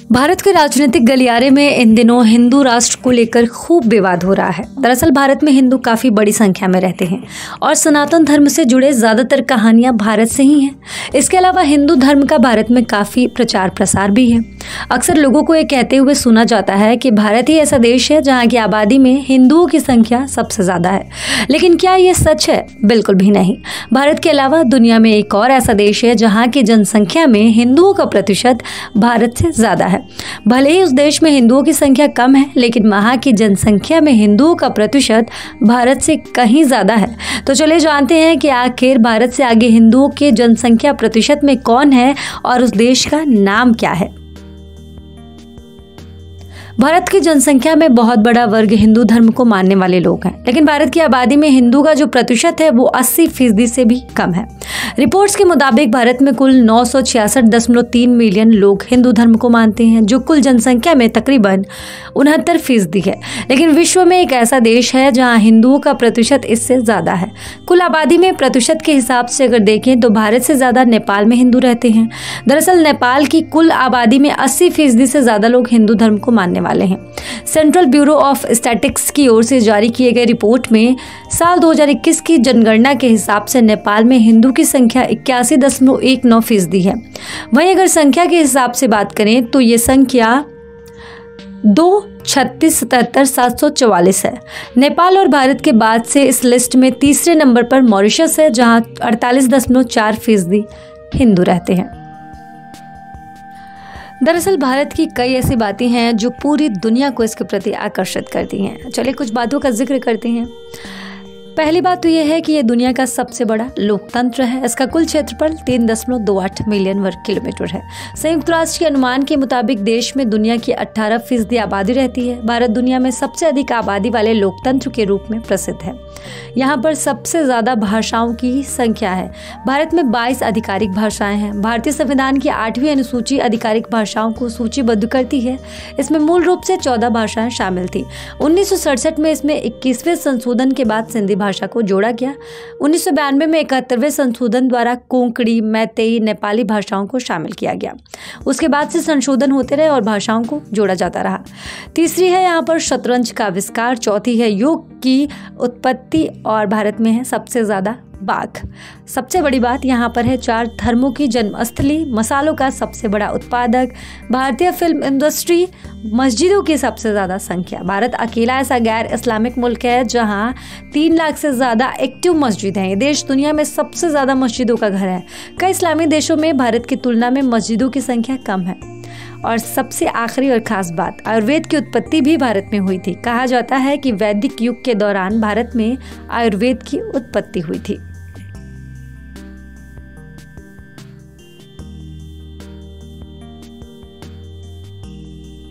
भारत के राजनीतिक गलियारे में इन दिनों हिंदू राष्ट्र को लेकर खूब विवाद हो रहा है। दरअसल भारत में हिंदू काफ़ी बड़ी संख्या में रहते हैं और सनातन धर्म से जुड़े ज़्यादातर कहानियां भारत से ही हैं। इसके अलावा हिंदू धर्म का भारत में काफ़ी प्रचार प्रसार भी है। अक्सर लोगों को ये कहते हुए सुना जाता है कि भारत ही ऐसा देश है जहाँ की आबादी में हिंदुओं की संख्या सबसे ज़्यादा है। लेकिन क्या ये सच है? बिल्कुल भी नहीं। भारत के अलावा दुनिया में एक और ऐसा देश है जहाँ की जनसंख्या में हिंदुओं का प्रतिशत भारत से ज़्यादा है। भले ही उस देश में हिंदुओं की संख्या कम है, लेकिन वहाँ की जनसंख्या में हिंदुओं का प्रतिशत भारत से कहीं ज़्यादा है। तो चलिए जानते हैं कि आखिर भारत से आगे हिंदुओं के जनसंख्या प्रतिशत में कौन है और उस देश का नाम क्या है। भारत की जनसंख्या में बहुत बड़ा वर्ग हिंदू धर्म को मानने वाले लोग हैं, लेकिन भारत की आबादी में हिंदू का जो प्रतिशत है वो 80% से भी कम है। रिपोर्ट्स के मुताबिक भारत में कुल 966.3 मिलियन लोग हिंदू धर्म को मानते हैं, जो कुल जनसंख्या में तकरीबन 69% है। लेकिन विश्व में एक ऐसा देश है जहां हिंदुओं का प्रतिशत इससे ज़्यादा है। कुल आबादी में प्रतिशत के हिसाब से अगर देखें तो भारत से ज़्यादा नेपाल में हिंदू रहते हैं। दरअसल नेपाल की कुल आबादी में 80% से ज़्यादा लोग हिंदू धर्म को मानने वाले हैं। सेंट्रल ब्यूरो ऑफ स्टैटिस्टिक्स की ओर से जारी किए गए रिपोर्ट में साल 2021 की जनगणना के हिसाब से नेपाल में हिंदू की संख्या 81.19% है। वहीं अगर संख्या के हिसाब से बात करें तो ये संख्या 2,36,77,744 है। नेपाल और भारत के बाद से इस लिस्ट में तीसरे नंबर पर मॉरिशस है, जहां 48.4% हिंदू रहते हैं। दरअसल भारत की कई ऐसी बातें हैं जो पूरी दुनिया को इसके प्रति आकर्षित करती हैं। चलिए कुछ बातों का जिक्र करते हैं। पहली बात तो यह है कि यह दुनिया का सबसे बड़ा लोकतंत्र है। इसका कुल क्षेत्रफल 3.28 मिलियन वर्ग किलोमीटर है। संयुक्त राष्ट्र के अनुमान के मुताबिक देश में दुनिया की 18% आबादी रहती है। भारत दुनिया में सबसे अधिक आबादी वाले लोकतंत्र के रूप में प्रसिद्ध है। यहाँ पर सबसे ज़्यादा भाषाओं की संख्या है। भारत में 22 आधिकारिक भाषाएं हैं। भारतीय संविधान की 8वीं अनुसूची आधिकारिक भाषाओं को सूचीबद्ध करती है। इसमें मूल रूप से 14 भाषाएं शामिल थी। 1967 में इसमें 21वें संशोधन के बाद सिंधी भाषा को जोड़ा गया। 1992 में 71वें संशोधन द्वारा कोंकणी, मैतेई, नेपाली भाषाओं को शामिल किया गया। उसके बाद से संशोधन होते रहे और भाषाओं को जोड़ा जाता रहा। तीसरी है यहाँ पर शतरंज का आविष्कार। चौथी है योग की उत्पत्ति और भारत में है सबसे ज्यादा बाघ। सबसे बड़ी बात यहाँ पर है 4 धर्मों की जन्मस्थली, मसालों का सबसे बड़ा उत्पादक, भारतीय फिल्म इंडस्ट्री, मस्जिदों की सबसे ज़्यादा संख्या। भारत अकेला ऐसा गैर इस्लामिक मुल्क है जहाँ 3 लाख से ज़्यादा एक्टिव मस्जिद हैं। ये देश दुनिया में सबसे ज़्यादा मस्जिदों का घर है। कई इस्लामी देशों में भारत की तुलना में मस्जिदों की संख्या कम है। और सबसे आखिरी और ख़ास बात, आयुर्वेद की उत्पत्ति भी भारत में हुई थी। कहा जाता है कि वैदिक युग के दौरान भारत में आयुर्वेद की उत्पत्ति हुई थी।